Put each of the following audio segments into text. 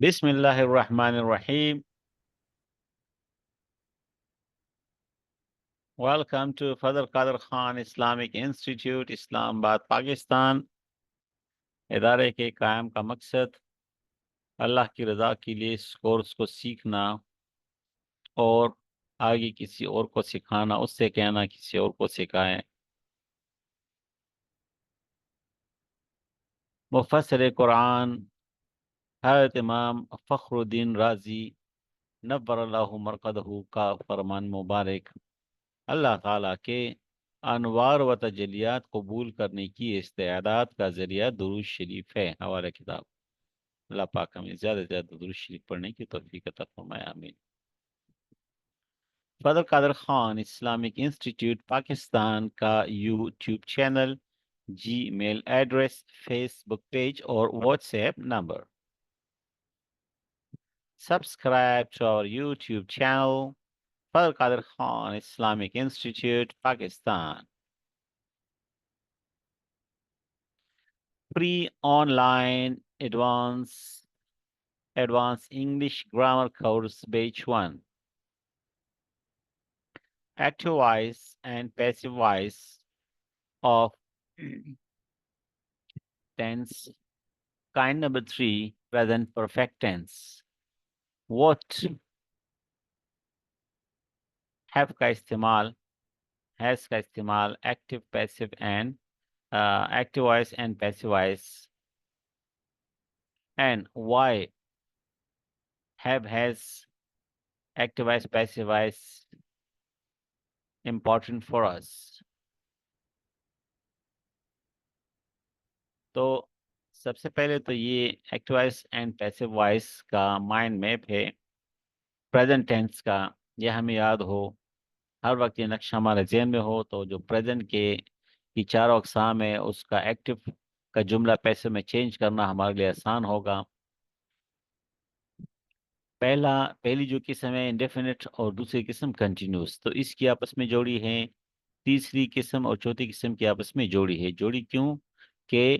Bismillahirrahmanirrahim. Welcome to Fadl Qadir Khan Islamic Institute, Islamabad Pakistan. इदारे के कायम का मकसद अल्लाह की रज़ा के लिए इस कोर्स को सीखना और आगे किसी और को सिखाना, उससे कहना किसी और को सिखाएं। मुफस्सिर कुरान हज़रत इमाम फ़खरुद्दीन राज़ी नव्वरल्लाहु मरक़दहू का फरमान मुबारक अल्लाह ताला के अनवार व तजलियात कबूल करने की इस्तेदाद का ज़रिया दुरूद शरीफ है। हवाला किताब। अल्लाह पाक हमें ज़्यादा से ज़्यादा दुरूद शरीफ पढ़ने की तौफीक अता फरमाए, आमीन। फजल कादर खान इस्लामिक इंस्टीट्यूट पाकिस्तान का YouTube channel, Gmail address, Facebook page और WhatsApp number. Subscribe to our YouTube channel, Fadl Qadir Khan Islamic Institute, Pakistan. Free online advanced English grammar course batch 1. Active voice and passive voice of tense. Kind number 3, present perfect tense. What have का इस्तेमाल, has का इस्तेमाल, active, passive and active voice and passive voice. And why have, has, active voice, passive voice important for us? तो सबसे पहले तो ये active voice and passive voice का माइंड मैप है प्रेजेंट टेंस का। यह हमें याद हो, हर वक्त ये नक्शा हमारे ज़हन में हो, तो जो प्रेजेंट के की चारों अक़साम है उसका एक्टिव का जुमला पैसिव में चेंज करना हमारे लिए आसान होगा। पहली जो किस्म है इंडेफिनिट और दूसरी किस्म कंटिन्यूस, तो इसकी आपस में जोड़ी है। तीसरी किस्म और चौथी किस्म की आपस में जोड़ी है। जोड़ी क्यों? कि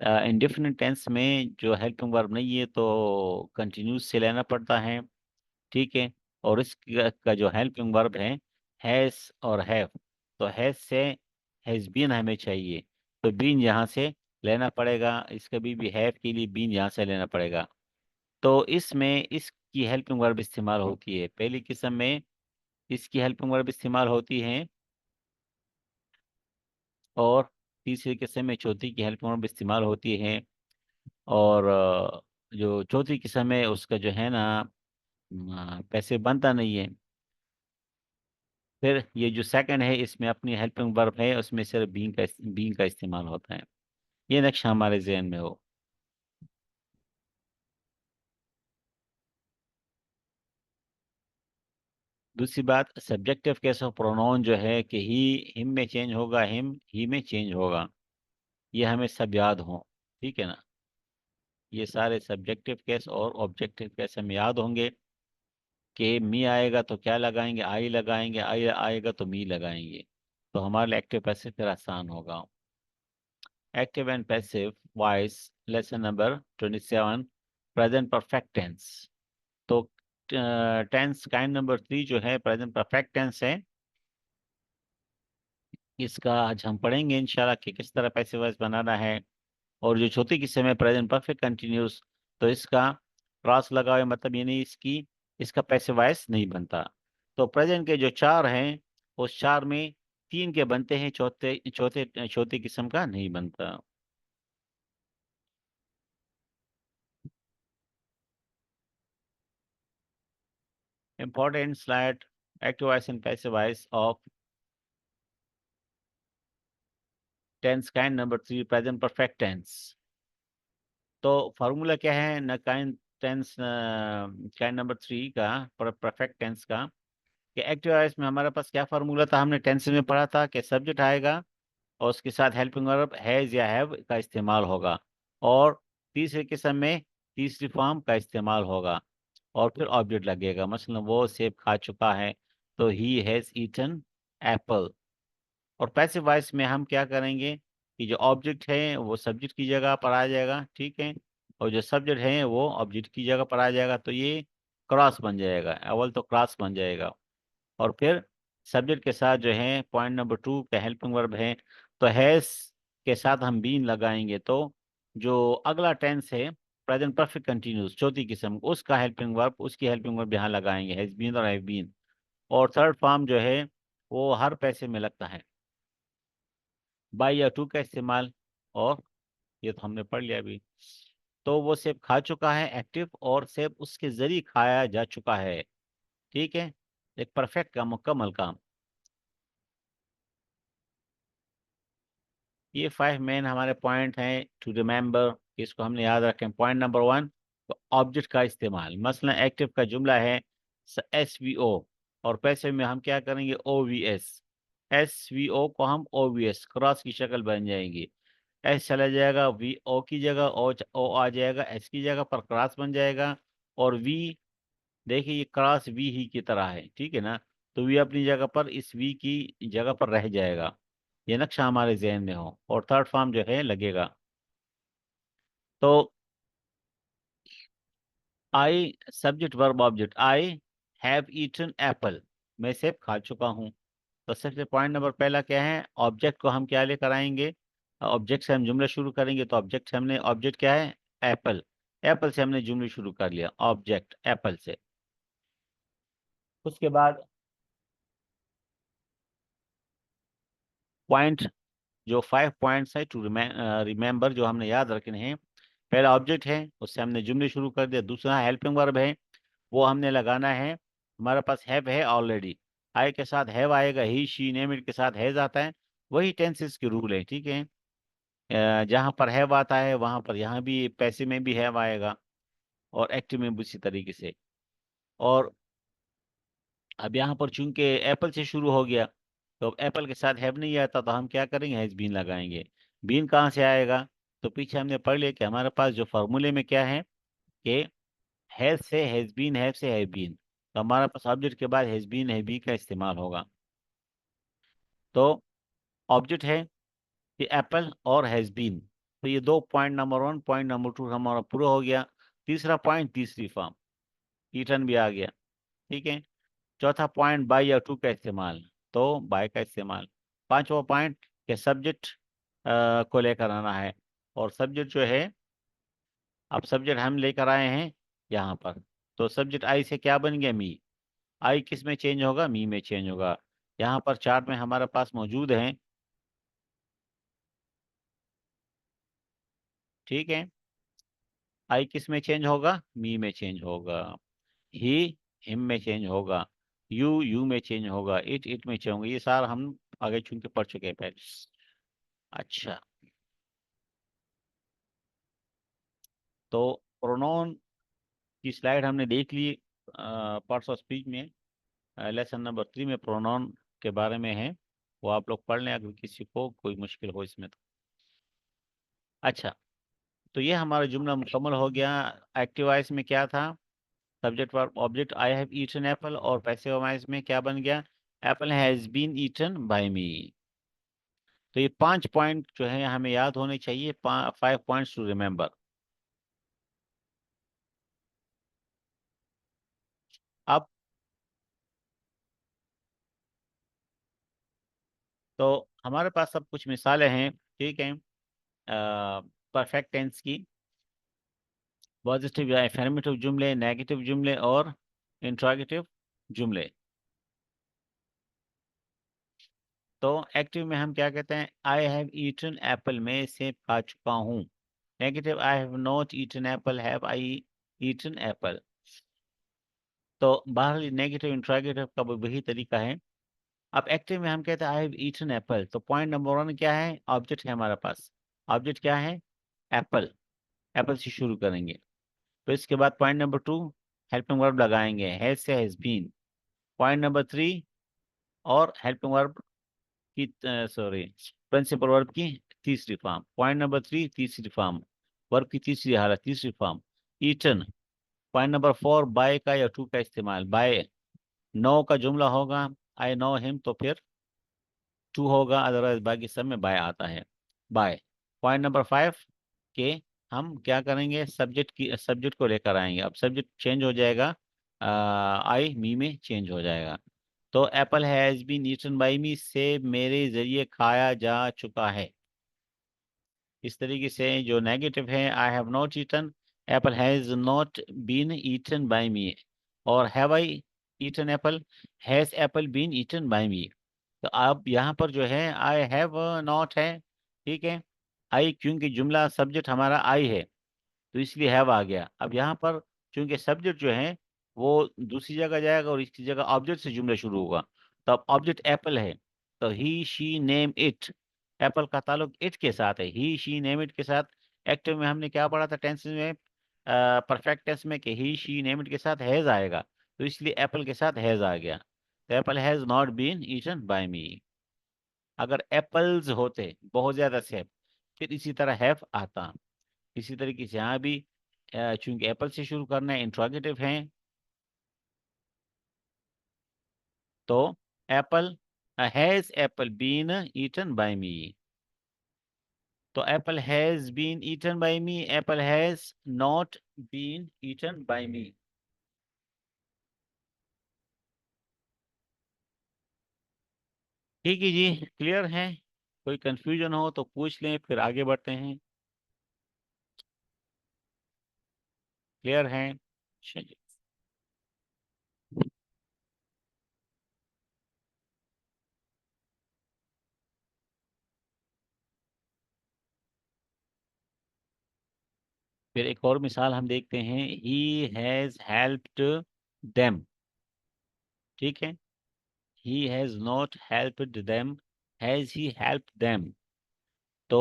इंडेफिनिट टेंस में जो हेल्पिंग वर्ब नहीं है तो कंटिन्यूस से लेना पड़ता है, ठीक है। और इसका का जो हेल्पिंग वर्ब है हैज़ और हैव, तो हैज़ से हैज़ बीन हमें चाहिए, तो बीन यहाँ से लेना पड़ेगा। इस कभी भी हैव के लिए बीन यहाँ से लेना पड़ेगा। तो इसमें इसकी हेल्पिंग वर्ब इस्तेमाल होती है। पहली किस्म में इसकी हेल्पिंग वर्ब इस्तेमाल होती है और तीसरी किस्म में चौथी की हेल्पिंग वर्ब इस्तेमाल होती है। और जो चौथी किस्म है उसका जो है ना पैसे बनता नहीं है। फिर ये जो सेकंड है इसमें अपनी हेल्पिंग वर्ब है, उसमें सिर्फ बीइंग का इस्तेमाल होता है। ये नक्शा हमारे जहन में हो। दूसरी बात, सब्जेक्टिव केस ऑफ प्रोनाउन जो है कि ही हिम में चेंज होगा, हिम ही में चेंज होगा। ये हमें सब याद हो, ठीक है ना। ये सारे सब्जेक्टिव केस और ऑब्जेक्टिव केस हमें याद होंगे कि मी आएगा तो क्या लगाएंगे, आई लगाएंगे, आई आएगा तो मी लगाएंगे, तो हमारे लिए एक्टिव पैसिव फिर आसान होगा। Active and passive voice, lesson number 27, present perfect tense. तो टेंस काइंड नंबर 3 जो है प्रेजेंट परफेक्ट टेंस है। इसका आज हम पढ़ेंगे इंशाल्लाह कि किस तरह पैसिव वॉइस बनाना है। और जो चौथी किस्म है प्रेजेंट परफेक्ट कंटिन्यूस, तो इसका क्रॉस लगा हुआ मतलब ये नहीं इसका पैसिव वॉइस नहीं बनता। तो प्रेजेंट के जो चार हैं उस चार में तीन के बनते हैं, चौथी किस्म का नहीं बनता। Important slide, active voice and passive voice of tense kind number 3, present perfect tense। तो फार्मूला क्या है न काइंड टेंस काइंड नंबर 3 का, परफेक्ट टेंस का, कि एक्टिव वॉइस में हमारे पास क्या फार्मूला था, हमने टेंस में पढ़ा था कि सब्जेक्ट आएगा और उसके साथ हेल्पिंग वर्ब हैज या हैव का इस्तेमाल होगा, और तीसरे किस्म में तीसरी फॉर्म का इस्तेमाल होगा, और फिर ऑब्जेक्ट लगेगा। मसलन वो सेब खा चुका है तो ही हैज़ ईटन एप्पल। और पैसिव वॉइस में हम क्या करेंगे कि जो ऑब्जेक्ट है वो सब्जेक्ट की जगह पर आ जाएगा, ठीक है, और जो सब्जेक्ट है वो ऑब्जेक्ट की जगह पर आ जाएगा, तो ये क्रॉस बन जाएगा, अव्वल तो क्रॉस बन जाएगा। और फिर सब्जेक्ट के साथ जो है पॉइंट नंबर 2 का हेल्पिंग वर्ब है, तो हैज के साथ हम बीन लगाएंगे, तो जो अगला टेंस है प्रेजेंट परफेक्ट कंटिन्यूस चौथी किस्म, उसका हेल्पिंग वर्ब, उसकी हेल्पिंग वर्ब यहाँ लगाएंगे, हैज बीन और हैव बीन। और थर्ड फॉर्म जो है वो हर पैसे में लगता है, बाई या टू का इस्तेमाल, और ये तो हमने पढ़ लिया अभी। तो वो सेब खा चुका है एक्टिव, और सेब उसके जरिए खाया जा चुका है, ठीक है, एक परफेक्ट का मुकम्मल काम। ये 5 मेन हमारे पॉइंट हैं टू रिमेम्बर, इसको हमने याद रखें। पॉइंट नंबर 1, तो ऑब्जेक्ट का इस्तेमाल, मसलन एक्टिव का जुमला है SVO, और पैसिव में हम क्या करेंगे OVS। SVO को हम OVS क्रॉस की शक्ल बन जाएंगी, एस चला जाएगा VO की जगह, ओ आ जाएगा एस की जगह पर, क्रॉस बन जाएगा। और वी, देखिए ये क्रॉस वी ही की तरह है, ठीक है ना, तो वी अपनी जगह पर इस वी की जगह पर रह जाएगा, ये नक्शा हमारे जहन में हो। और थर्ड फॉर्म जो है लगेगा, तो I subject verb object, I have eaten apple, मैं सेब खा चुका हूँ। तो सबसे पॉइंट नंबर पहला क्या है, ऑब्जेक्ट को हम क्या लेकर आएंगे, ऑब्जेक्ट से हम जुमला शुरू करेंगे, तो ऑब्जेक्ट से हमने, ऑब्जेक्ट क्या है एप्पल, एप्पल से हमने जुमले शुरू कर लिया, ऑब्जेक्ट एप्पल से। उसके बाद पॉइंट, जो 5 पॉइंट्स है टू रिमेंबर, जो हमने याद रखने हैं। पहला ऑब्जेक्ट है, उससे हमने जुमले शुरू कर दिया। दूसरा हेल्पिंग वर्ब है, वो हमने लगाना है, हमारे पास हैव है ऑलरेडी, आई के साथ हैव आएगा, ही शी नेम इट के साथ हैज आता है, वही टेंसेस के रूल है, ठीक है। जहाँ पर हैव आता है वहाँ पर यहाँ भी पैसे में भी हैव आएगा, और एक्टिव में भी उसी तरीके से। और अब यहाँ पर चूंकि एप्पल से शुरू हो गया, तो अब एप्पल के साथ हैव नहीं आता, तो हम क्या करेंगे हैज बीन लगाएंगे। बीन कहाँ से आएगा, तो पीछे हमने पढ़ लिया कि हमारे पास जो फॉर्मूले में क्या है कि हैज से हैज बीन, हैव से हैव बीन, तो हमारे पास ऑब्जेक्ट के बाद हैज बीन है बी का इस्तेमाल होगा। तो ऑब्जेक्ट है ये एप्पल और हैज बीन, तो ये दो पॉइंट नंबर 1 पॉइंट नंबर 2 हमारा पूरा हो गया। तीसरा पॉइंट तीसरी फॉर्म, ईटन भी आ गया, ठीक है। चौथा पॉइंट बाय या टू का इस्तेमाल, तो बाय का इस्तेमाल। पांचवा पॉइंट के सब्जेक्ट को लेकर आना है, और सब्जेक्ट जो है, अब सब्जेक्ट हम लेकर आए हैं यहाँ पर, तो सब्जेक्ट आई से क्या बन गया मी, आई किस में चेंज होगा मी में चेंज होगा। यहाँ पर चार्ट में हमारे पास मौजूद है, ठीक है, आई किस में चेंज होगा मी में चेंज होगा, ही हिम में चेंज होगा, यू में चेंज होगा, इट में चेंज होगा, ये सारा हम आगे चुन के पढ़ चुके हैं पहले। अच्छा, तो प्रोनाउन की स्लाइड हमने देख ली, पार्ट्स ऑफ स्पीच में, लेसन नंबर 3 में प्रोनाउन के बारे में है, वो आप लोग पढ़ लें अगर किसी को कोई मुश्किल हो इसमें तो। अच्छा, तो ये हमारा जुमला मुकम्मल हो गया। एक्टिव वॉइस में क्या था, subject verb object, I have eaten apple, और पैसिव वॉइस में क्या बन गया, apple has been eaten by me. तो ये 5 पॉइंट जो है हमें याद होने चाहिए, 5 पॉइंट्स टू रिमेम्बर। अब तो हमारे पास सब कुछ मिसालें हैं, ठीक है, परफेक्ट टेंस की, पॉजिटिव या एफर्मेटिव जुमले, नेगेटिव जुमले, और इंट्रोगेटिव जुमले। तो एक्टिव में हम क्या कहते हैं, आई हैव ईटन एप्पल, में सेब खा चुका हूँ। Negative, I have not eaten apple, have I eaten apple. तो बहरहाल नेगेटिव इंट्रोगेटिव का भी वही तरीका है। अब एक्टिव में हम कहते हैं आई हैव ईटन एप्पल, तो पॉइंट नंबर 1 क्या है, ऑब्जेक्ट है हमारे पास, ऑब्जेक्ट क्या है एप्पल, एप्पल से शुरू करेंगे। तो इसके बाद पॉइंट नंबर 2 हेल्पिंग वर्ब लगाएंगे, हैज से हैज बीन। पॉइंट नंबर 3, और हेल्पिंग वर्ब की, सॉरी, प्रिंसिपल वर्ब की तीसरी फॉर्म। पॉइंट नंबर 3 तीसरी फॉर्म, वर्ब की तीसरी हालत तीसरी form eaten. Point number 4 by का या टू का इस्तेमाल, बाय नो का जुमला होगा, आई नो हिम, तो फिर टू होगा, अदरवाइज बाकी सब में बाय आता है। बाय। पॉइंट नंबर 5 के हम क्या करेंगे, सब्जेक्ट को लेकर आएंगे। अब सब्जेक्ट चेंज हो जाएगा, आई मी में चेंज हो जाएगा। तो apple has been eaten by me से मेरे जरिए खाया जा चुका है। इस तरीके से जो नेगेटिव है, I have not eaten, apple has not been eaten by me. और have I eaten apple, has apple been eaten by me. तो अब यहाँ पर जो है आई हैव नॉट है, ठीक है। आई, क्योंकि जुमला सब्जेक्ट हमारा आई है तो इसलिए हैव आ गया। अब यहाँ पर चूंकि सब्जेक्ट जो है वो दूसरी जगह जाएगा और इसकी जगह ऑब्जेक्ट से जुमला शुरू होगा। तो अब ऑब्जेक्ट एप्पल है, तो ही शी नेम इट, एप्पल का ताल्लुक इट के साथ है, ही शी नेम इट के साथ। एक्टिव में हमने क्या पढ़ा था टेंस में, परफेक्ट टेंस में, कि ही शी नेम इट के साथ हैज आएगा, तो इसलिए एप्पल के साथ हैज आ गया। तो apple has not been eaten by me. अगर एप्पल्स होते बहुत ज्यादा से, फिर इसी तरह हैव आता। इसी तरीके से यहाँ भी चूंकि एप्पल से शुरू करना है, इंट्रोगेटिव है, तो apple, has apple been eaten by me. तो apple has been eaten by me, apple has not been eaten by me. ठीक है जी, क्लियर है? कोई कंफ्यूजन हो तो पूछ लें, फिर आगे बढ़ते हैं। क्लियर है? चलिए। फिर एक और मिसाल हम देखते हैं, ही हैज हेल्प्ड देम। ठीक है, he has not helped them, has he helped them? तो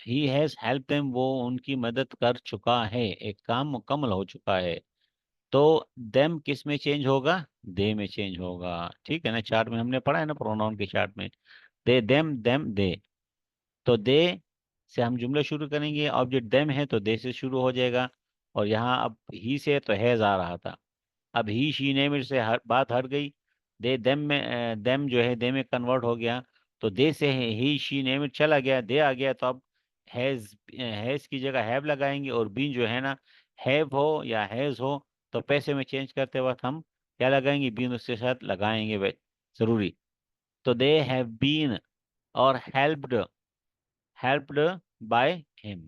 he has helped them, वो उनकी मदद कर चुका है, एक काम मुकम्मल हो चुका है। तो them किस में चेंज होगा, they में चेंज होगा। ठीक है ना, चार्ट में हमने पढ़ा है ना, प्रोनाउन के चार्ट में, they them they। तो they से हम जुमला शुरू करेंगे, ऑब्जेक्ट them है तो they से शुरू हो जाएगा। और यहाँ अब ही से तो हैज आ रहा था, अब ही शी ने मेरे से बात हट गई। दे देम में देम जो है दे में कन्वर्ट हो गया। तो दे से ही शी ने में चला गया, दे आ गया, तो अब हैज की जगह हैव लगाएंगे। और बीन जो है ना, हैव हो या हैज हो, तो पैसे में चेंज करते वक्त हम क्या लगाएंगे, बीन उसके साथ लगाएंगे, वे जरूरी। तो दे हैव बीन और हेल्प्ड, हेल्प्ड बाय हिम।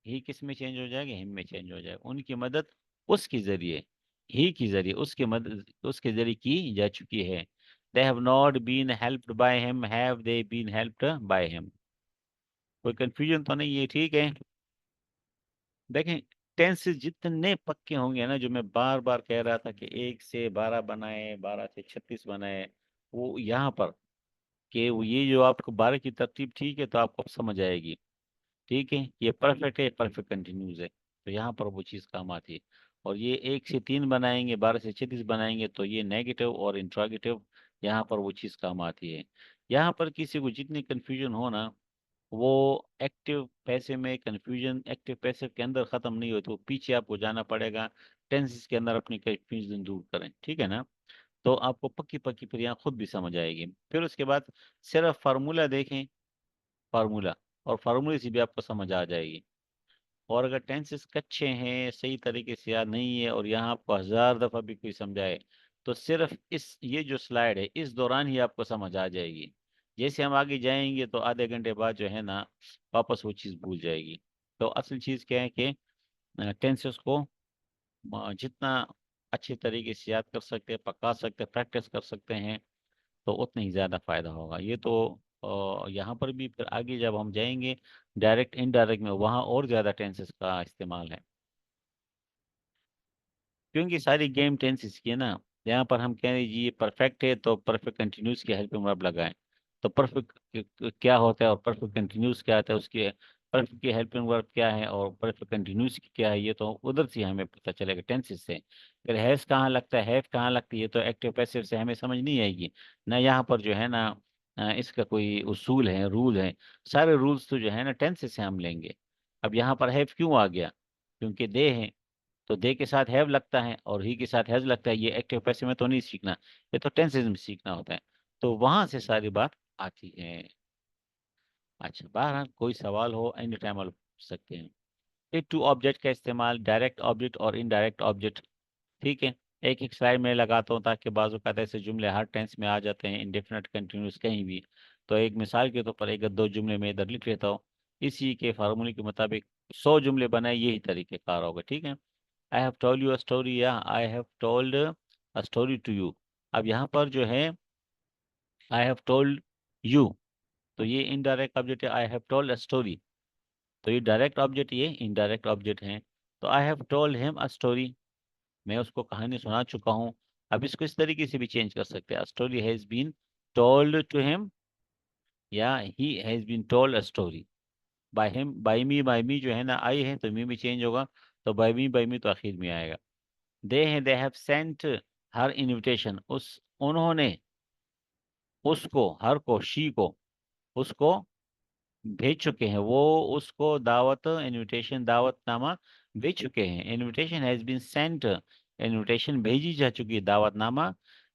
ही किस में चेंज हो जाएगा, हिम में चेंज हो जाएगा। उनकी मदद उसके जरिए, ही के जरिए, उसके मदद उसके जरिए की जा चुकी है। They have not been helped by him, have they been helped by him. कोई कंफ्यूजन तो नहीं है? ठीक है। देखें, टेंस जितने पक्के होंगे ना, जो मैं बार बार कह रहा था कि 1 से 12 बनाए, 12 से 36 बनाए, वो यहाँ पर कि वो ये जो आपको 12 की तरतीब ठीक है तो आपको समझ आएगी। ठीक है, ये परफेक्ट है, परफेक्ट कंटिन्यूज है, तो यहाँ पर वो चीज़ काम आती है। और ये 1 से 3 बनाएंगे, 12 से 36 बनाएंगे, तो ये नेगेटिव और इंट्रोगेटिव, यहाँ पर वो चीज़ काम आती है। यहाँ पर किसी को जितनी कंफ्यूजन हो ना, वो एक्टिव पैसिव में कंफ्यूजन एक्टिव पैसिव के अंदर ख़त्म नहीं होती, वो पीछे आपको जाना पड़ेगा, टेंसेस के अंदर अपनी कंफ्यूजन दूर करें। ठीक है ना, तो आपको पक्की पक्की फिर यहाँ खुद भी समझ आएगी। फिर उसके बाद सिर्फ फार्मूला देखें, फार्मूला, और फार्मूले से भी आपको समझ आ जाएगी। और अगर टेंसेस कच्चे हैं, सही तरीके से याद नहीं है, और यहाँ आपको 1000 दफ़ा भी कोई समझाए, तो सिर्फ इस ये जो स्लाइड है इस दौरान ही आपको समझ आ जाएगी। जैसे हम आगे जाएंगे तो आधे घंटे बाद जो है ना, वापस वो चीज़ भूल जाएगी। तो असल चीज़ क्या है कि टेंसेस को जितना अच्छे तरीके से याद कर सकते हैं, पका सकते हैं, प्रैक्टिस कर सकते हैं, तो उतना ही ज़्यादा फायदा होगा। ये तो यहाँ पर भी फिर आगे जब हम जाएंगे डायरेक्ट इनडायरेक्ट में, वहाँ और ज़्यादा टेंसेस का इस्तेमाल है, क्योंकि सारी गेम टेंसेस की है ना। यहाँ पर हम कह रहे हैं जी ये परफेक्ट है, तो परफेक्ट कंटिन्यूस की हेल्पिंग वर्ब लगाएं। तो परफेक्ट क्या होता है और परफेक्ट कंटिन्यूस क्या होता है, उसके परफेक्ट की हेल्पिंग वर्ब क्या है और परफेक्ट कंटिन्यूस की क्या है, ये तो उधर से हमें पता चलेगा टेंसेस से। फिर हैज कहाँ लगता है, हैव कहाँ लगती है, तो एक्टिव पैसिव से हमें समझ नहीं आएगी ना। यहाँ पर जो है ना, इसका कोई उसूल है, रूल है, सारे रूल्स तो जो है ना टेंसेस से हम लेंगे। अब यहाँ पर हैव क्यों आ गया, क्योंकि दे है, तो दे के साथ हैव लगता है और ही के साथ हैज लगता है। ये एक्टिव पैसिव में तो नहीं सीखना, ये तो टेंसेस में सीखना होता है। तो वहां से सारी बात आती हैं। अच्छा, बहरहाल कोई सवाल हो एनी टाइम आप पूछ सकते हैं। फिर टू ऑब्जेक्ट का इस्तेमाल, डायरेक्ट ऑब्जेक्ट और इनडायरेक्ट ऑब्जेक्ट। ठीक है, एक एक स्लाइड में लगाता हूँ ताकि बाजू का ऐसे जुमले हर टेंस में आ जाते हैं, इंडेफिनेट कंटिन्यूस कहीं भी। तो एक मिसाल के तौर पर एक दो जुमले में इधर लिख लेता हूँ। इसी के फार्मूले के मुताबिक 100 जुमले बनाए, यही तरीक़ेकार होगा। ठीक है, I have told you a story या I have told a story to you. अब यहाँ पर जो है आई हैव टोल्ड यू, तो ये इनडायरेक्ट ऑब्जेक्ट है। I have told a story, तो ये डायरेक्ट ऑब्जेक्ट, ये इनडायरेक्ट ऑब्जेक्ट है। तो I have told him a story, मैं उसको कहानी सुना चुका हूँ। अब इसको इस तरीके से भी चेंज कर सकते हैं, story has been told to him, या he has been told a story by him. By me जो है ना, आई है तो मी में चेंज होगा, तो बाय मी तो आखिर में आएगा। They have sent her invitation, उस उन्होंने उसको, हर को, शी को, उसको भेज चुके हैं। वो उसको दावत, इनविटेशन, दावतनामा भेज चुके हैं। Invitation has been sent, invitation भेजी जा चुकी है, दावतनामा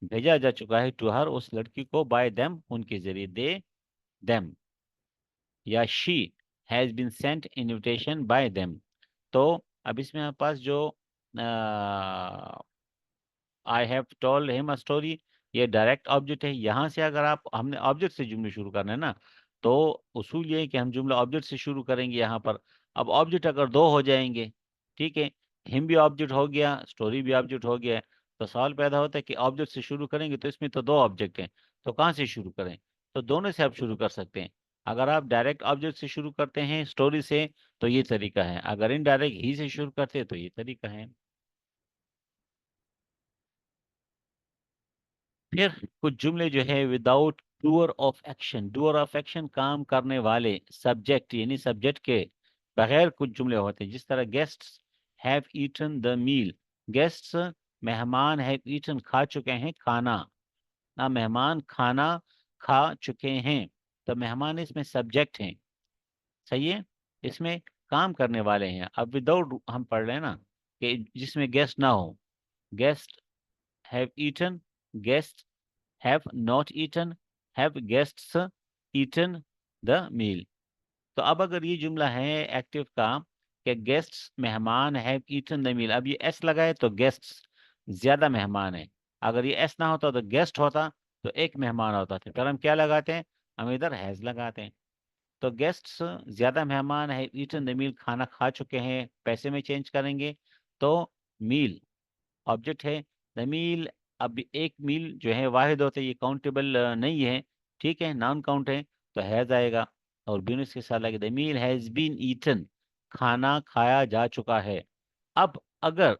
भेजा जा चुका है, टू हर, उस लड़की को, बाय देम, उनके जरिए, दे देम, या she has been sent invitation by them. तो अब इसमें हमारे पास जो I have told him a story, ये डायरेक्ट ऑब्जेक्ट है। यहाँ से अगर आप, हमने ऑब्जेक्ट से जुमले शुरू करना है ना, तो उसूल ये है कि हम जुमला ऑब्जेक्ट से शुरू करेंगे यहाँ पर। अब ऑब्जेक्ट अगर दो हो जाएंगे, ठीक है, हिम भी ऑब्जेक्ट हो गया, स्टोरी भी ऑब्जेक्ट हो गया, तो सवाल पैदा होता है कि ऑब्जेक्ट से शुरू करेंगे तो इसमें तो दो ऑब्जेक्ट हैं, तो कहाँ से शुरू करें? तो दोनों से आप शुरू कर सकते हैं। अगर आप डायरेक्ट ऑब्जेक्ट से शुरू करते हैं, स्टोरी से, तो ये तरीका है। अगर इनडायरेक्ट ही से शुरू करते हैं तो ये तरीका है। फिर कुछ जुमले जो है without doer of action, doer of action काम करने वाले, सब्जेक्ट यानी सब्जेक्ट के बगैर कुछ जुमले होते हैं। जिस तरह guests have eaten the meal, guests मेहमान, हैव ईटन खा चुके हैं खाना, ना मेहमान खाना खा चुके हैं, तो मेहमान इसमें सब्जेक्ट हैं। सही है, इसमें काम करने वाले हैं। अब विदाउट हम पढ़ रहे हैं ना, कि जिसमें गेस्ट ना हो, guest have eaten, guest have not eaten, have guests eaten the meal। तो अब अगर ये जुमला है एक्टिव का, कि गेस्ट्स मेहमान हैव ईटन द मील, अब ये एस लगाए तो गेस्ट्स ज्यादा मेहमान है। अगर ये एस ना होता तो गेस्ट होता, तो एक मेहमान होता था। फिर हम क्या लगाते हैं? हम इधर हैज लगाते हैं। तो गेस्ट्स ज्यादा मेहमान है, ईटन द मील खाना खा चुके हैं, पैसे में चेंज करेंगे तो मील ऑब्जेक्ट है। द मील, अब एक मील जो है वाहिद होता है, ये काउंटेबल नहीं है, ठीक है, नॉन काउंट है, तो हैज आएगा। और बिनस के साथ लगे, the meal has been eaten, खाना खाया जा चुका है। अब अगर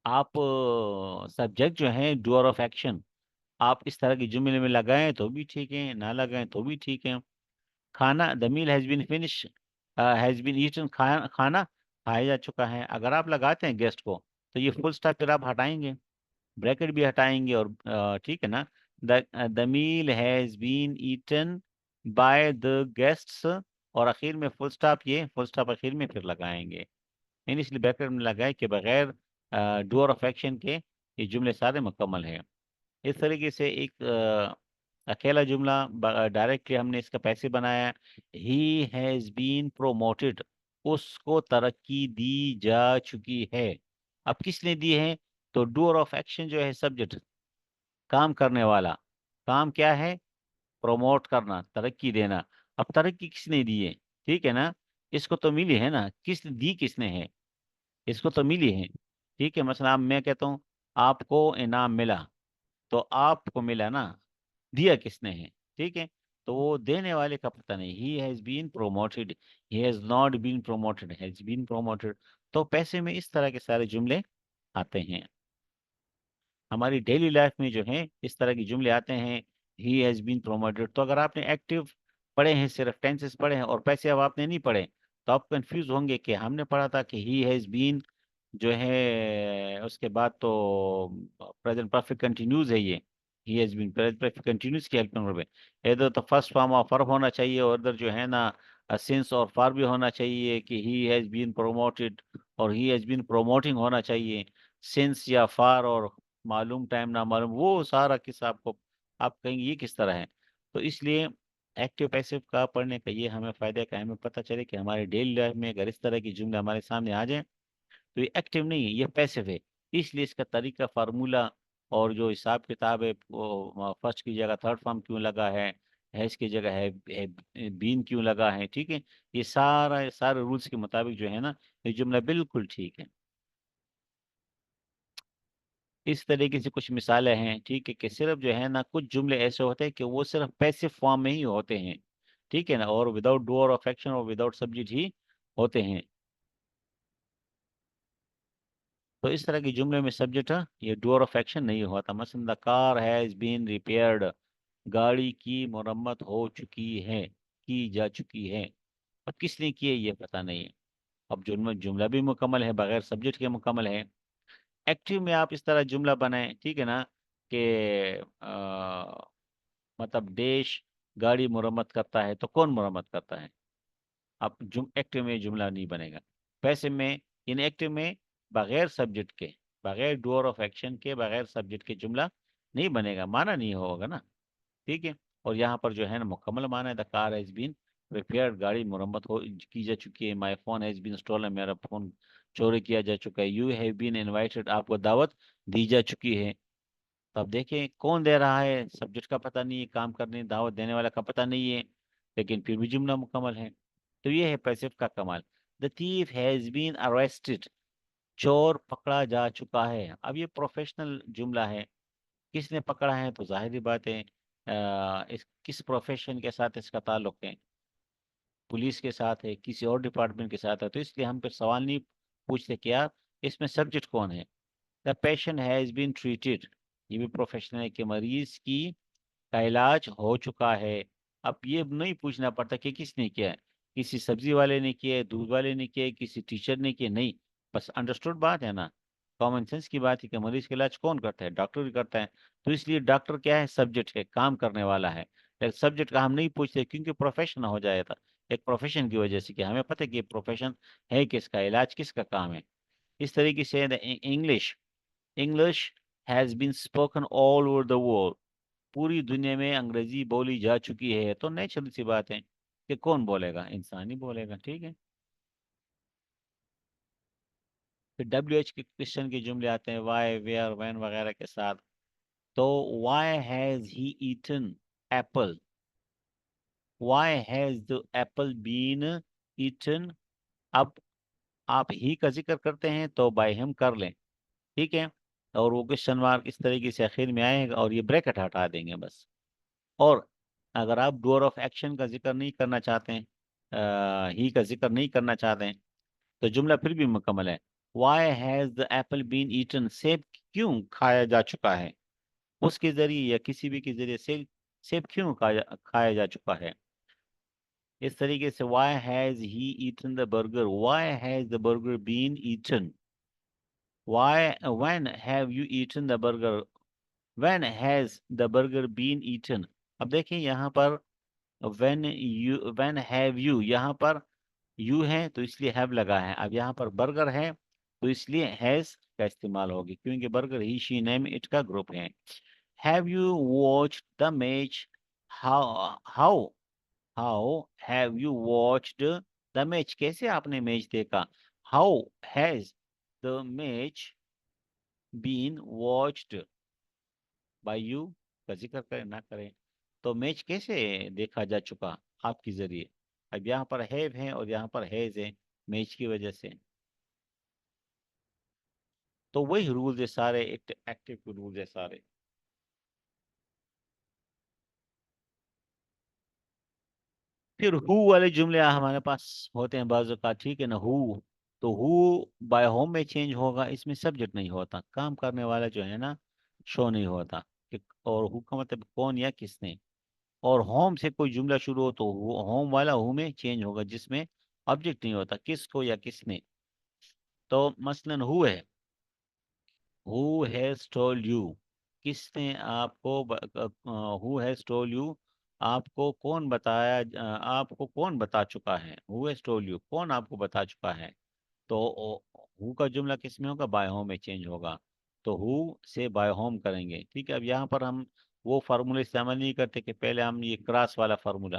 आप सब्जेक्ट जो है डूअर ऑफ एक्शन, आप इस तरह की जुमले में लगाएं तो भी ठीक है, ना लगाएं तो भी ठीक है। खाना, the meal has been finish, has been eaten, खाना खाना खाया जा चुका है। अगर आप लगाते हैं गेस्ट को, तो ये फुल स्टॉप फिर आप हटाएंगे, ब्रैकेट भी हटाएंगे, और ठीक है ना, the meal has been eaten by the guests, और आखिर में फुल स्टॉप, ये फुल स्टॉप आखिर में फिर लगाएंगे। नहीं, इसलिए ब्रैकेट में लगाए कि बगैर डूअर ऑफ एक्शन के ये जुमले सारे मुकम्मल हैं। इस तरीके से एक अकेला जुमला डायरेक्टली हमने इसका पैसे बनाया, ही हैज बीन प्रोमोटेड, उसको तरक्की दी जा चुकी है। अब किसने दी है? तो डूअर ऑफ एक्शन जो है सब्जेक्ट, काम करने वाला, काम क्या है? प्रोमोट करना, तरक्की देना। अब तरक्की किसने दी है? ठीक है ना, इसको तो मिली है ना, किस दी किसने है? इसको तो मिली है। ठीक है, मसला अब मैं कहता हूँ आपको इनाम मिला, तो आपको मिला ना, दिया किसने है? ठीक है, तो वो देने वाले का पता नहीं। He has been promoted, he has not been promoted, has been promoted. तो पैसे में इस तरह के सारे जुमले आते हैं। हमारी डेली लाइफ में जो है इस तरह के जुमले आते हैं, ही हैज बीन प्रोमोटेड। तो अगर आपने एक्टिव पढ़े हैं, सिर्फ टेंसेस पढ़े हैं और पैसे अब आपने नहीं पढ़े, तो आप कंफ्यूज होंगे कि हमने पढ़ा था कि ही हैज बीन जो है, उसके बाद तो प्रेजेंट परफेक्ट कंटिन्यूज है ये। He has been present perfect continuous की हेल्पिंग वर्ब है। इधर तो फर्स्ट फॉर्म ऑफ वर्ब होना चाहिए, और इधर जो है ना सिंस और फार भी होना चाहिए, कि ही हैज बीन प्रोमोटेड और ही हैज बीन प्रोमोटिंग होना चाहिए। सिंस या फार और मालूम टाइम ना मालूम, वो सारा किस्सा आपको आप कहेंगे ये किस तरह है। तो इसलिए एक्टिव पैसिव का पढ़ने का ये हमें फायदा का हमें पता चले कि हमारे डेली लाइफ में अगर इस तरह की जुमले हमारे सामने आ जाए तो ये एक्टिव नहीं है, ये पैसिव है। इसलिए इसका तरीका, फार्मूला और जो हिसाब किताब है, वो फर्स्ट की जगह थर्ड फॉर्म क्यों लगा है इसकी जगह है बीन क्यों लगा है, ठीक है। ये सारा सारे रूल्स के मुताबिक जो है ना, ये जुमला बिल्कुल ठीक है। इस तरीके से कुछ मिसालें हैं, ठीक है, कि सिर्फ जो है ना कुछ जुमले ऐसे होते हैं कि वो सिर्फ पैसिव फॉर्म में ही होते हैं, ठीक है ना, और विदाउट डू और अफेक्शन और विदाउट सब्जेक्ट ही होते हैं। तो इस तरह के जुमले में सब्जेक्ट ये डू और अफेक्शन नहीं होता। मसलन the car has been repaired, गाड़ी की मरम्मत हो चुकी है, की जा चुकी है। अब किसने की है ये पता नहीं है। अब जुमला जुमला भी मुकम्मल है, बगैर सब्जेक्ट के मुकम्मल है। एक्टिव में आप इस तरह जुमला बनाएं, ठीक है ना, कि मतलब देश गाड़ी मुरम्मत करता है, तो कौन मुरम्मत करता है। आप जुम एक्टिव में जुमला नहीं बनेगा। पैसिव में, इन एक्टिव में बगैर सब्जेक्ट के, बगैर डू ऑफ एक्शन के, बगैर सब्जेक्ट के जुमला नहीं बनेगा, माना नहीं होगा ना, ठीक है। और यहाँ पर जो है ना मुकम्मल माना है, the car has been repaired, गाड़ी मुरम्मत हो की जा चुकी है। My phone has been stolen, मेरा फोन चोरी किया जा चुका है। यू हैव बीन इनवाइटेड, आपको दावत दी जा चुकी है। तो अब देखें कौन दे रहा है, सब्जेक्ट का पता नहीं है, काम करने दावत देने वाला का पता नहीं है, लेकिन फिर भी जुमला मुकम्मल है। तो ये है पैसिव का कमाल। The thief has been arrested, चोर पकड़ा जा चुका है। अब ये प्रोफेशनल जुमला है, किसने पकड़ा है, तो जाहिर बात है इस किस प्रोफेशन के साथ इसका ताल्लुक है, पुलिस के साथ है, किसी और डिपार्टमेंट के साथ है। तो इसलिए हम फिर सवाल नहीं पूछते कि यार इसमें सब्जेक्ट कौन है। The patient has been treated, ये भी प्रोफेशनल है कि मरीज की का इलाज हो चुका है। अब ये नहीं पूछना पड़ता कि किसने किया है, किसी सब्जी वाले ने किया है, दूध वाले ने किया है, किसी टीचर ने किया, नहीं। बस अंडरस्टूड बात है ना, कॉमन सेंस की बात है कि मरीज का इलाज कौन करता है, डॉक्टर ही करता है। तो इसलिए डॉक्टर क्या है, सब्जेक्ट है, काम करने वाला है। लेकिन सब्जेक्ट का हम नहीं पूछते क्योंकि प्रोफेशन हो जाएगा, एक प्रोफेशन की वजह से कि हमें पता है कि प्रोफेशन है किसका, इलाज किसका काम है। इस तरीके से English, English has been spoken all over the world, पूरी दुनिया में अंग्रेजी बोली जा चुकी है। तो नेचुरल सी बात है कि कौन बोलेगा, इंसान ही बोलेगा, ठीक है। फिर WH के क्वेश्चन के जुमले आते हैं वाई, वेयर, व्हेन वगैरह के साथ। तो why has he eaten apple, why has the apple been eaten. अब आप ही का जिक्र करते हैं तो बाय हम कर लें, ठीक है। और वो क्वेश्चन मार्क इस तरीके से आखिर में आएगा और ये ब्रैकेट हटा देंगे बस। और अगर आप डोर ऑफ एक्शन का जिक्र नहीं करना चाहते हैं, ही का जिक्र नहीं करना चाहते हैं, तो जुमला फिर भी मुकम्मल है। Why has the apple been eaten, सेब क्यों खाया जा चुका है, उसके जरिए या किसी भी के जरिए सेब सेब क्यों खाया जा चुका है। इस तरीके से why has he eaten the burger, why has the burger been eaten, why when have you eaten the burger, when has the burger been eaten. अब देखिए यहाँ पर व्हेन हैव यू, यहाँ पर यू है तो इसलिए हैव लगा है। अब यहाँ पर बर्गर है तो इसलिए हैज का इस्तेमाल होगी, क्योंकि burger he she name it का ग्रुप है। Have you watched the match, how how how have you watched the match, कैसे आपने मैच देखा। How has the match been watched by you, का जिक्र करें ना करें, तो मैच कैसे देखा जा चुका आपके जरिए। अब यहाँ पर हैव है और यहाँ पर हैज है, मैच की वजह से। तो वही रूल्स है सारे, एक्टिव रूल्स है सारे। फिर हु वाले जुमले हमारे पास होते हैं बाजू का, ठीक है ना। हु, तो हु बाय होम में चेंज होगा, इसमें सब्जेक्ट नहीं होता, काम करने वाला जो है ना शो नहीं होता कि, और हु का मतलब कौन या किसने। और होम से कोई जुमला शुरू हो तो होम वाला हु में चेंज होगा, जिसमें ऑब्जेक्ट नहीं होता, किसको या किसने। तो मसलन हु है, हु हैज टोल्ड यू, किसने आपको, हु हैज टोल्ड यू, आपको कौन बताया, आपको कौन बता चुका है। हु हैज टोल्ड यू, कौन आपको बता चुका है। तो हु का जुमला किस में होगा, बाय होम में चेंज होगा। तो हु से बाय होम करेंगे, ठीक है। अब यहाँ पर हम वो फार्मूला इस्तेमाल नहीं करते कि पहले हम ये क्रॉस वाला फार्मूला,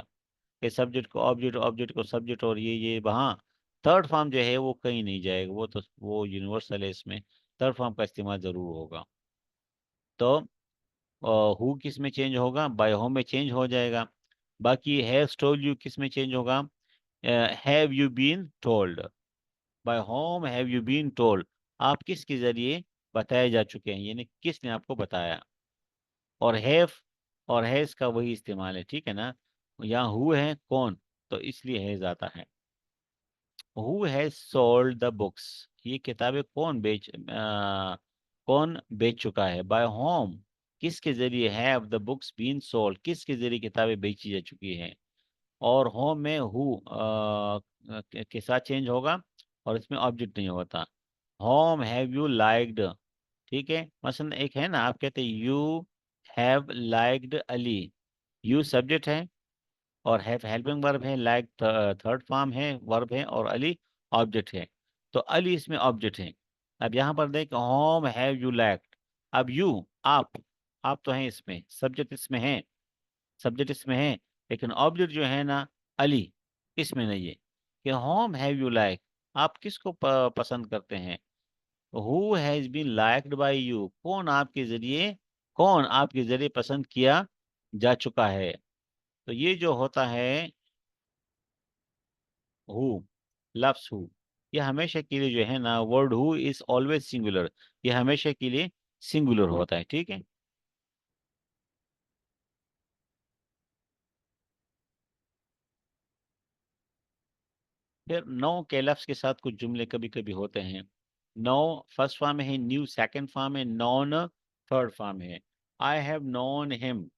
कि सब्जेक्ट को ऑब्जेक्ट, ऑब्जेक्ट को सब्जेक्ट, और ये वहाँ थर्ड फॉर्म जो है वो कहीं नहीं जाएगा, वो तो वो यूनिवर्सल है, इसमें थर्ड फॉर्म का इस्तेमाल ज़रूर होगा। तो हु किस में चेंज होगा, बाय होम में चेंज हो जाएगा। बाकी हैव टोल्ड यू किस में चेंज होगा, have you been told, by whom have you been told, आप किसके जरिए बताए जा चुके हैं, यानी किसने आपको बताया। और हैव और हैज का वही इस्तेमाल है, ठीक है ना। यहाँ हु है कौन, तो इसलिए हैज आता है। Who has sold the books, ये किताबें कौन बेच चुका है। बाय होम किसके जरिए, have the books been sold, किसके जरिए किताबें बेची जा चुकी हैं। और होम में हु के साथ चेंज होगा, और इसमें ऑब्जेक्ट नहीं होता। होम हैव यू लाइक्ड, ठीक है। मसलन एक है ना, आप कहते हैं you have liked Ali, you subject है, और हैव हेल्पिंग वर्ब है, लाइक थर्ड फॉर्म है, वर्ब है, और अली ऑब्जेक्ट है। तो अली इसमें ऑब्जेक्ट है। अब यहाँ पर देख, होम हैव यू लाइक्ड, अब यू, आप तो हैं इसमें, सब्जेक्ट इसमें है, सब्जेक्ट इसमें है, लेकिन ऑब्जेक्ट जो है ना, अली, इसमें नहीं है। कि होम हैव यू लाइक, आप किसको पसंद करते हैं। Who has been liked by you, कौन आपके जरिए पसंद किया जा चुका है। तो ये जो होता है हु, लफ्स हु, ये हमेशा के लिए जो है ना, word who is always singular, ये हमेशा के लिए सिंगुलर होता है, ठीक है। फिर नो के लफ्स के साथ कुछ जुमले कभी कभी होते हैं। नो फर्स्ट फॉर्म है, न्यू सेकंड फॉर्म है, नॉन थर्ड फॉर्म है। आई हैव नोन हिम,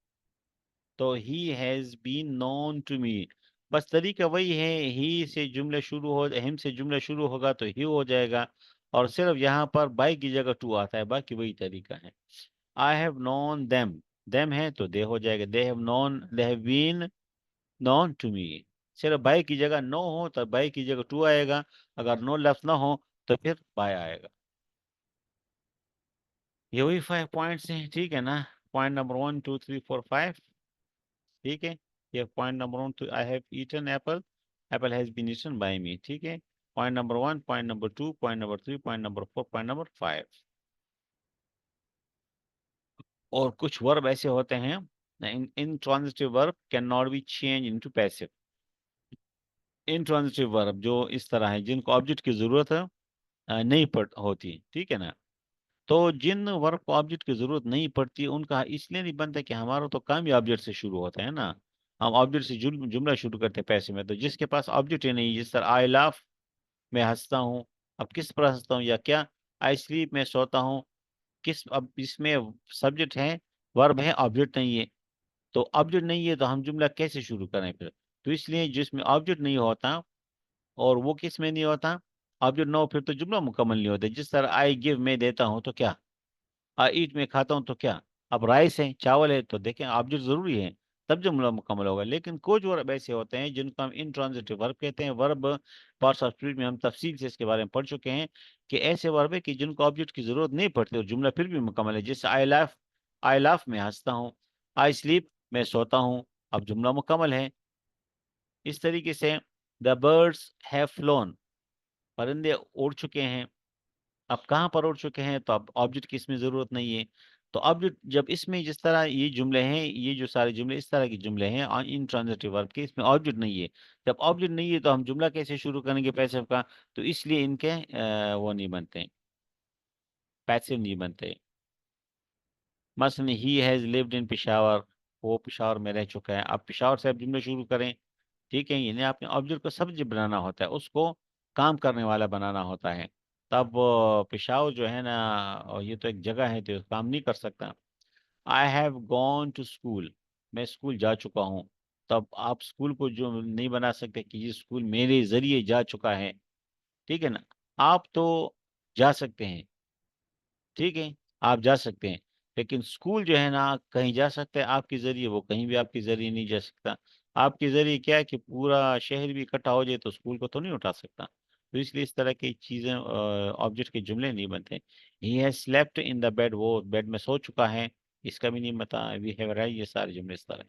तो he has been known to me. बस तरीका वही है, ही से जुमले शुरू हो, हिम से जुमला शुरू होगा तो ही हो जाएगा, और सिर्फ यहाँ पर बाई की जगह टू आता है, बाकी वही तरीका है। आई हैव नोन देम है तो दे हो जाएगा, they have been known to me. सिर्फ बाई की जगह नो हो तो बाई की जगह टू आएगा, अगर नो लफ्ज ना हो तो फिर बाय आएगा। ये वही 5 पॉइंट्स हैं, ठीक है ना। पॉइंट नंबर 1 2 3 4 5, ठीक है। ये पॉइंट नंबर 1, तो I have eaten apple, apple has been eaten by me, ठीक है। Point number 1, point number 2, point number 3, point number 4, point number 5। और कुछ वर्ब ऐसे होते हैं, intransitive verb can not be change into passive. Intransitive verb जो इस तरह है, जिनको ऑब्जेक्ट की जरूरत है नहीं पड़ होती, ठीक है ना। तो जिन वर्ब को ऑब्जेक्ट की जरूरत नहीं पड़ती, उनका इसलिए नहीं बनता कि हमारा तो काम ही ऑब्जेक्ट से शुरू होता है ना। हम ऑब्जेक्ट से जुमला शुरू करते हैं पैसे में, तो जिसके पास ऑब्जेक्ट ही नहीं, जिस तरह आई लाफ, मैं हंसता हूँ, अब किस पर हंसता हूँ या क्या। आई स्लीप, मैं सोता हूँ, किस, अब इसमें सब्जेक्ट है, वर्ब है, ऑब्जेक्ट नहीं है। तो ऑब्जेक्ट नहीं है तो हम जुमला कैसे शुरू करें फिर। तो इसलिए जिसमें ऑब्जेक्ट नहीं होता, और वो किस में नहीं होता, ऑब्जेक्ट ना हो, फिर तो जुमला मुकम्मल नहीं होता। जिस तरह आई गिव, मैं देता हूँ, तो क्या, आई ईट, में खाता हूँ, तो क्या। अब राइस है, चावल है, तो देखें ऑब्जेक्ट जरूरी है, तब जुमला मुकम्मल होगा। लेकिन कुछ वर्ब ऐसे होते हैं जिनको हम इंट्रांजिटिव वर्ब कहते हैं। वर्ब पार्ट्स ऑफ स्पीच में हम तफसील से इसके बारे में पढ़ चुके हैं, कि ऐसे वर्ब है कि जिनको ऑब्जेक्ट की जरूरत नहीं पड़ती और जुमला फिर भी मुकम्मल है। जैसे आई लाफ, मैं हंसता हूँ, आई स्लीप, मैं सोता हूँ, अब जुमला मुकम्मल है। इस तरीके से द बर्ड्स हैव फ्लोन, परिंदे उड़ चुके हैं। अब कहाँ पर उड़ चुके हैं, तो अब ऑब्जेक्ट की इसमें जरूरत नहीं है। तो ऑब्जेक्ट जब इसमें, जिस तरह ये जुमले हैं, ये जो सारे जुमले इस तरह के जुमले हैं इन ट्रांजिटिव वर्ब के, इसमें ऑब्जेक्ट नहीं है। जब ऑब्जेक्ट नहीं है तो हम जुमला कैसे शुरू करेंगे पैसिव का, तो इसलिए इनके वो नहीं बनते, पैसिव नहीं बनते। मसलन he has lived in Peshawar, वो पिशावर में रह चुका है। अब पिशावर से आप जुमले शुरू करें, ठीक है। यानी आपने ऑब्जेक्ट को सब्जेक्ट बनाना होता है, उसको काम करने वाला बनाना होता है। तब पेशावर जो है ना, और ये तो एक जगह है तो काम नहीं कर सकता। I have gone to school, मैं स्कूल जा चुका हूँ। तब आप स्कूल को जो नहीं बना सकते कि ये स्कूल मेरे जरिए जा चुका है, ठीक है ना। आप तो जा सकते हैं, ठीक है, आप जा सकते हैं, लेकिन स्कूल जो है ना कहीं जा सकता है आपके जरिए, वो कहीं भी आपके जरिए नहीं जा सकता। आपके जरिए क्या है कि पूरा शहर भी इकट्ठा हो जाए तो स्कूल को तो नहीं उठा सकता। तो इसलिए इस तरह की चीजें, ऑब्जेक्ट के जुमले नहीं बनते। He has slept in the bed, वो बेड में सो चुका है। इसका भी नहीं पता, वी हैव राइट, ये सारे जुमले इस तरह।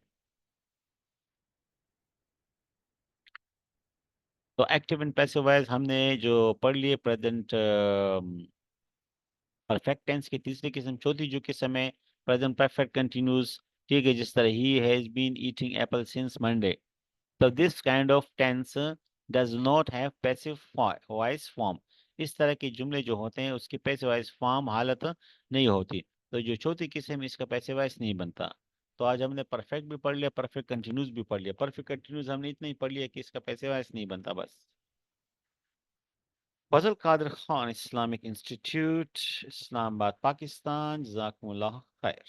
तो एक्टिव एंड पैसिव वॉइस हमने जो पढ़ लिए, प्रेजेंट परफेक्ट टेंस की तीसरी किस्म, चौथी जो किस्म है प्रेजेंट परफेक्ट कंटिन्यूस, ठीक है, जिस तरह he has been eating apple since Monday. So this kind of tense does not have passive voice form। इस तरह के जुमले जो होते हैं उसकी पैसिव वॉइस फॉर्म हालत नहीं होती। तो जो चौथी किस्म है इसका पैसिव वॉइस नहीं बनता। तो आज हमने परफेक्ट भी पढ़ लिया, परफेक्ट कंटिन्यूस भी पढ़ लिया। परफेक्ट कंटिन्यूस हमने इतना ही पढ़ लिया कि इसका पैसिव वॉइस नहीं बनता बस। फजल कादर खान, इस्लामिक इंस्टीट्यूट, इस्लामाबाद, पाकिस्तान, जज़ाकुमुल्लाह खैर।